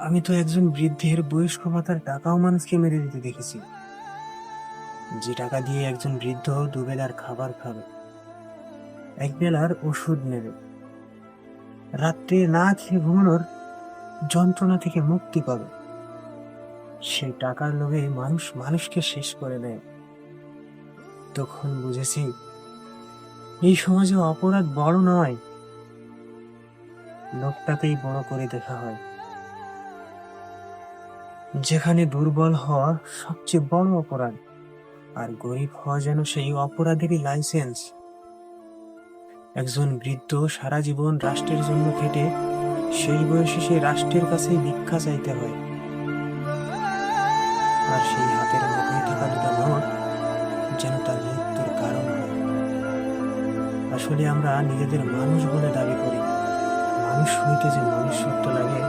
আমি তো একজন বৃদ্ধের বয়স্ক ভাতার টাকাও মানুষকে মেরে দিতে দেখেছি, যে টাকা দিয়ে একজন বৃদ্ধ দুবেলার খাবার খাবে, এক বেলার ওষুধ নেবে, রাত্রে না খেয়ে ঘুমানোর যন্ত্রণা থেকে মুক্তি পাবে। সেই টাকার লোভে মানুষ মানুষকে শেষ করে দেয়। তখন বুঝেছি, এই সমাজে অপরাধ বড় নয়, লোকটাকেই বড় করে দেখা হয়। যেখানে দুর্বল হওয়া সবচেয়ে বড় অপরাধ, আর গরিব হওয়া যেন সেই অপরাধেরই লাইসেন্স। একজন বৃদ্ধ সারা জীবন রাষ্ট্রের জন্য খেটে সেই বয়সে সে রাষ্ট্রের কাছেই ভিক্ষা চাইতে হয়, আর সেই হাতের মুঠোয় থাকা দুটো নোট যেন তার মৃত্যুর কারণ হয়। আসলে আমরা নিজেদের মানুষ বলে দাবি করি, মানুষ হইতে যে মনুষ্যত্ব লাগে